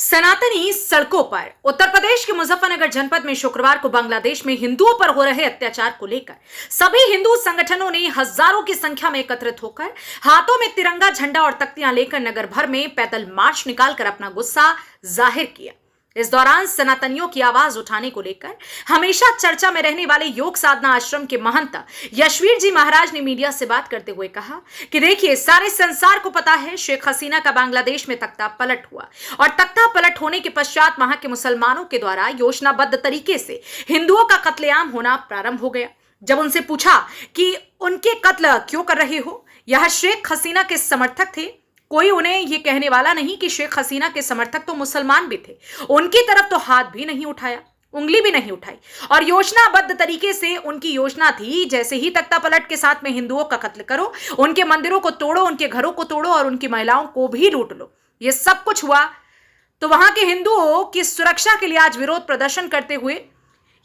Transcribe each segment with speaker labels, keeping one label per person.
Speaker 1: सनातनी सड़कों पर उत्तर प्रदेश के मुजफ्फरनगर जनपद में शुक्रवार को बांग्लादेश में हिंदुओं पर हो रहे अत्याचार को लेकर सभी हिंदू संगठनों ने हजारों की संख्या में एकत्रित होकर हाथों में तिरंगा झंडा और तख्तियां लेकर नगर भर में पैदल मार्च निकालकर अपना गुस्सा जाहिर किया। इस दौरान सनातनियों की आवाज उठाने को लेकर हमेशा चर्चा में रहने वाले योग साधना आश्रम के महंत यशवीर जी महाराज ने मीडिया से बात करते हुए कहा कि देखिए, सारे संसार को पता है शेख हसीना का बांग्लादेश में तख्ता पलट हुआ और तख्ता पलट होने के पश्चात वहां के मुसलमानों के द्वारा योजनाबद्ध तरीके से हिंदुओं का कत्लेआम होना प्रारंभ हो गया। जब उनसे पूछा कि उनके कत्ल क्यों कर रहे हो, यह शेख हसीना के समर्थक थे। कोई उन्हें यह कहने वाला नहीं कि शेख हसीना के समर्थक तो मुसलमान भी थे। उनकी तरफ तो हाथ भी नहीं उठाया, उंगली भी नहीं उठाई और योजनाबद्ध तरीके से उनकी योजना थी, जैसे ही तख्ता पलट के साथ में हिंदुओं का कत्ल करो, उनके मंदिरों को तोड़ो, उनके घरों को तोड़ो और उनकी महिलाओं को भी लूट लो। ये सब कुछ हुआ तो वहां के हिंदुओं की सुरक्षा के लिए आज विरोध प्रदर्शन करते हुए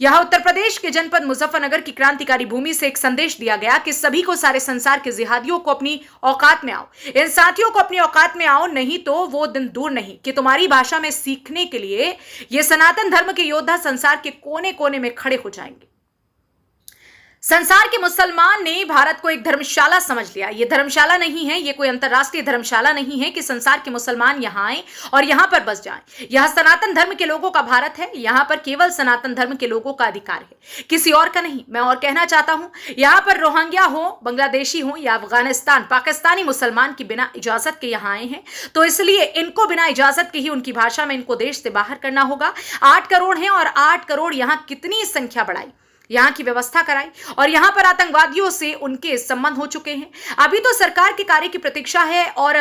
Speaker 1: यह उत्तर प्रदेश के जनपद मुजफ्फरनगर की क्रांतिकारी भूमि से एक संदेश दिया गया कि सभी को, सारे संसार के जिहादियों को अपनी औकात में आओ, इन साथियों को अपनी औकात में आओ, नहीं तो वो दिन दूर नहीं कि तुम्हारी भाषा में सीखने के लिए ये सनातन धर्म के योद्धा संसार के कोने कोने में खड़े हो जाएंगे। संसार के मुसलमान ने भारत को एक धर्मशाला समझ लिया। यह धर्मशाला नहीं है, यह कोई अंतरराष्ट्रीय धर्मशाला नहीं है कि संसार के मुसलमान यहां आए और यहां पर बस जाएं। यह सनातन धर्म के लोगों का भारत है। यहां पर केवल सनातन धर्म के लोगों का अधिकार है, किसी और का नहीं। मैं और कहना चाहता हूं, यहां पर रोहिंग्या हो, बांग्लादेशी हो या अफगानिस्तान पाकिस्तानी मुसलमान की बिना इजाजत के यहां आए हैं, तो इसलिए इनको बिना इजाजत के ही उनकी भाषा में इनको देश से बाहर करना होगा। 8 करोड़ है और 8 करोड़ यहां कितनी संख्या बढ़ाई, यहां की व्यवस्था कराई और यहां पर आतंकवादियों से उनके संबंध हो चुके हैं। अभी तो सरकार के कार्य की प्रतीक्षा है और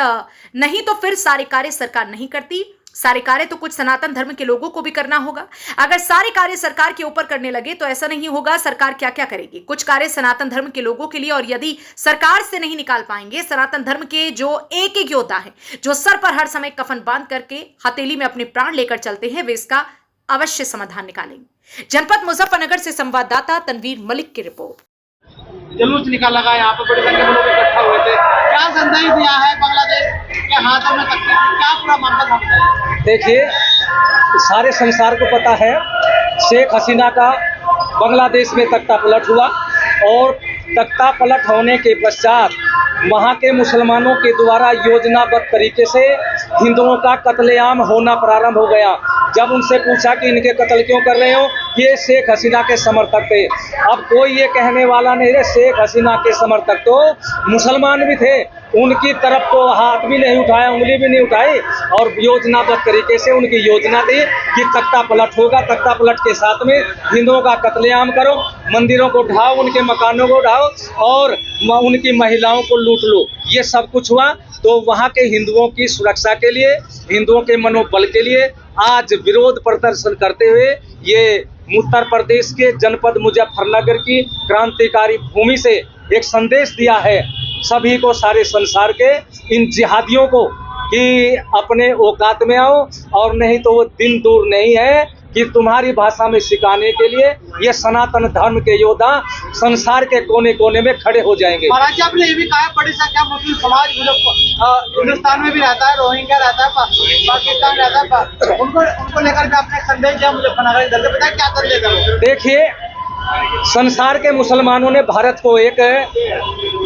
Speaker 1: नहीं तो फिर सारे कार्य सरकार नहीं करती। सारे कार्य तो कुछ सनातन धर्म के लोगों को भी करना होगा। अगर सारे कार्य सरकार के ऊपर करने लगे तो ऐसा नहीं होगा। सरकार क्या क्या करेगी, कुछ कार्य सनातन धर्म के लोगों के लिए, और यदि सरकार से नहीं निकाल पाएंगे सनातन धर्म के जो एक एक योद्धा है, जो सर पर हर समय कफन बांध करके हथेली में अपने प्राण लेकर चलते हैं, वे इसका अवश्य समाधान निकालेंगे। जनपद मुजफ्फरनगर से संवाददाता तनवीर मलिक की रिपोर्ट।
Speaker 2: जुलूस निकाला गया, यहाँ पर बड़ी संख्या में लोग इकट्ठा हुए थे। क्या संदेश दिया है बांग्लादेश के हाथों में तख्ती, क्या पूरा मामला था बताइए।
Speaker 3: देखिए, सारे संसार को पता है शेख हसीना का बांग्लादेश में तख्ता पलट हुआ और तख्ता पलट होने के पश्चात वहाँ के मुसलमानों के द्वारा योजनाबद्ध तरीके से हिंदुओं का कत्लेआम होना प्रारंभ हो गया। जब उनसे पूछा कि इनके कत्ल क्यों कर रहे हो, ये शेख हसीना के समर्थक थे। अब कोई ये कहने वाला नहीं है, शेख हसीना के समर्थक तो मुसलमान भी थे, उनकी तरफ तो हाथ भी नहीं उठाया, उंगली भी नहीं उठाई और योजनाबद्ध तरीके से उनकी योजना थी कि तख्ता पलट होगा, तख्ता पलट के साथ में हिंदुओं का कत्लेआम करो, मंदिरों को ढाओ, उनके मकानों को ढाओ और उनकी महिलाओं को लूट लो। ये सब कुछ हुआ तो वहाँ के हिंदुओं की सुरक्षा के लिए, हिंदुओं के मनोबल के लिए आज विरोध प्रदर्शन करते हुए ये उत्तर प्रदेश के जनपद मुजफ्फरनगर की क्रांतिकारी भूमि से एक संदेश दिया है सभी को, सारे संसार के इन जिहादियों को कि अपने औकात में आओ और नहीं तो वो दिन दूर नहीं है कि तुम्हारी भाषा में सिखाने के लिए ये सनातन धर्म के योद्धा संसार के कोने कोने में खड़े हो जाएंगे।
Speaker 2: महाराज, आपने ये भी कहा बड़ी संख्या मुस्लिम समाज हिंदुस्तान में भी रहता है, रोहिंग्या रहता है, पाकिस्तान रहता है, उनको लेकर के आपने संदेश दिया मुजफ्फरनगर दल के, बताया क्या संदेश है।
Speaker 3: देखिए, संसार के मुसलमानों ने भारत को एक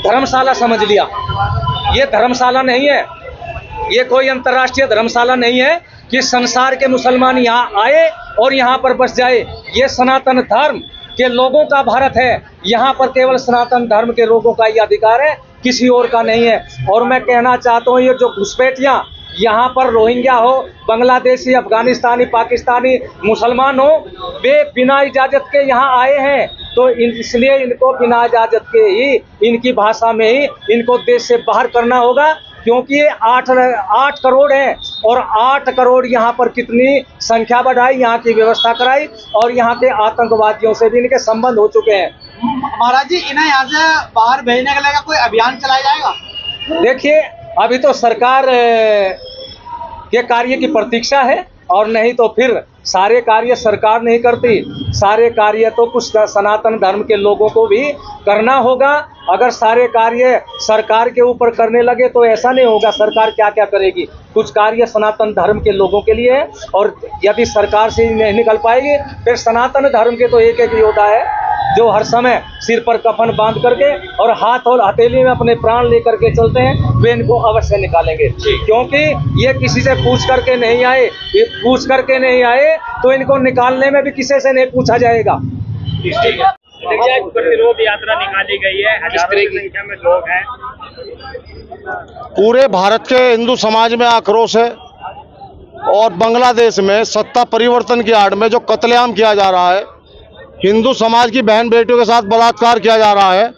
Speaker 3: धर्मशाला समझ लिया। ये धर्मशाला नहीं है, ये कोई अंतर्राष्ट्रीय धर्मशाला नहीं है कि संसार के मुसलमान यहाँ आए और यहाँ पर बस जाए। ये सनातन धर्म के लोगों का भारत है, यहाँ पर केवल सनातन धर्म के लोगों का ही अधिकार है, किसी और का नहीं है। और मैं कहना चाहता हूँ, ये जो घुसपैठियाँ यहाँ पर रोहिंग्या हो, बांग्लादेशी, अफगानिस्तानी, पाकिस्तानी मुसलमान हो, वे बिना इजाज़त के यहाँ आए हैं, तो इसलिए इनको बिना इजाज़त के ही, इनकी भाषा में ही इनको देश से बाहर करना होगा, क्योंकि ये 8 करोड़ हैं और 8 करोड़ यहाँ पर कितनी संख्या बढ़ाई, यहाँ की व्यवस्था कराई और यहाँ के आतंकवादियों से भी इनके संबंध हो चुके हैं।
Speaker 2: महाराज जी, इन्हें यहाँ से बाहर भेजने के लिए कोई अभियान चलाया जाएगा?
Speaker 3: देखिए, अभी तो सरकार के कार्य की प्रतीक्षा है और नहीं तो फिर सारे कार्य सरकार नहीं करती, सारे कार्य तो कुछ सनातन धर्म के लोगों को भी करना होगा। अगर सारे कार्य सरकार के ऊपर करने लगे तो ऐसा नहीं होगा। सरकार क्या क्या करेगी, कुछ कार्य सनातन धर्म के लोगों के लिए है, और यदि सरकार से नहीं निकल पाएगी फिर सनातन धर्म के तो एक एक योद्धा है जो हर समय सिर पर कफन बांध करके और हाथ और हथेली में अपने प्राण लेकर के चलते हैं, वे इनको अवश्य निकालेंगे। क्योंकि ये किसी से पूछ करके नहीं आए, ये पूछ करके नहीं आए तो इनको निकालने में भी किसी से नहीं पूछा जाएगा।
Speaker 4: प्रतिरोध यात्रा निकाली गई है, हजारों की संख्या में लोग हैं।
Speaker 5: पूरे भारत के हिंदू समाज में आक्रोश है और बांग्लादेश में सत्ता परिवर्तन की आड़ में जो कत्लेआम किया जा रहा है, हिंदू समाज की बहन बेटियों के साथ बलात्कार किया जा रहा है,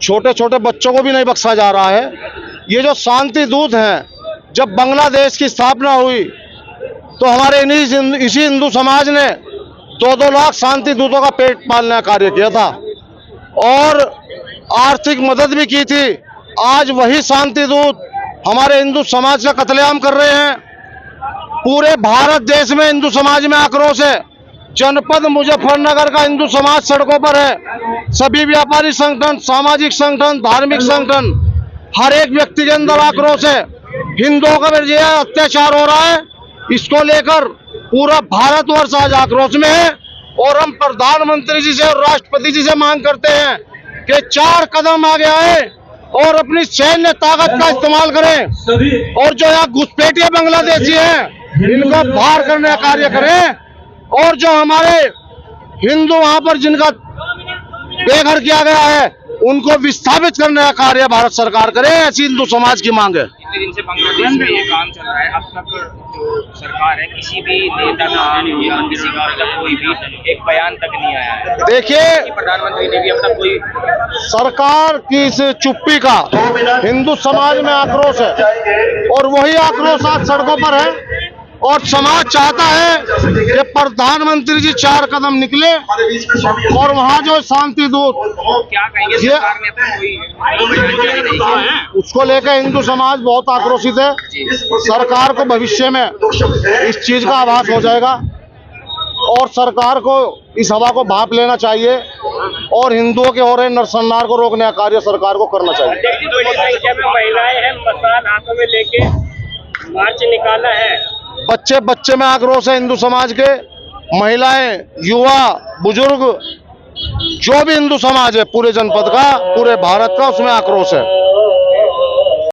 Speaker 5: छोटे छोटे बच्चों को भी नहीं बख्शा जा रहा है। ये जो शांति दूत हैं, जब बांग्लादेश की स्थापना हुई तो हमारे इसी हिंदू समाज ने 2-2 लाख शांति दूतों का पेट पालने का कार्य किया था और आर्थिक मदद भी की थी। आज वही शांति दूत हमारे हिंदू समाज का कत्लेआम कर रहे हैं। पूरे भारत देश में हिंदू समाज में आक्रोश है। जनपद मुजफ्फरनगर का हिंदू समाज सड़कों पर है। सभी व्यापारी संगठन, सामाजिक संगठन, धार्मिक संगठन, हर एक व्यक्ति के अंदर आक्रोश है। हिंदुओं का जो अत्याचार हो रहा है, इसको लेकर पूरा भारतवर्ष आज आक्रोश में है और हम प्रधानमंत्री जी से और राष्ट्रपति जी से मांग करते हैं कि 4 कदम आगे आए और अपनी सैन्य ताकत का इस्तेमाल करें और जो यहाँ घुसपैठिए बांग्लादेशी हैं इनको बाहर करने का कार्य करें और जो हमारे हिंदू वहां पर जिनका बेघर किया गया है उनको विस्थापित करने का कार्य भारत सरकार करे, ऐसी हिंदू समाज की मांग है।
Speaker 4: इतने दिन से बांग्लादेश में ये काम चल रहा है, अब तक जो सरकार है किसी भी नेता का या किसी का अब तक कोई भी एक बयान तक नहीं आया है।
Speaker 5: देखिए,
Speaker 4: प्रधानमंत्री ने भी अब तक कोई
Speaker 5: सरकार की इस चुप्पी का हिंदू समाज में आक्रोश है और वही आक्रोश आज सड़कों पर है और समाज चाहता है कि प्रधानमंत्री जी 4 कदम निकले और वहाँ जो शांति दूत
Speaker 4: क्या कहेंगे, सरकार ने अपना कोई बयान जारी नहीं किया है।
Speaker 5: उसको लेकर हिंदू समाज बहुत आक्रोशित है। सरकार को भविष्य में इस चीज का आभास हो जाएगा और सरकार को इस हवा को भांप लेना चाहिए और हिंदुओं के हो रहे नरसंहार को रोकने का कार्य सरकार को करना चाहिए।
Speaker 4: बड़ी संख्या में महिलाएं हैं, मसाल हाथों में लेके मार्च निकाला है।
Speaker 5: बच्चे में आक्रोश है हिंदू समाज के, महिलाएं, युवा, बुजुर्ग, जो भी हिंदू समाज है पूरे जनपद का, पूरे भारत का, उसमें आक्रोश है।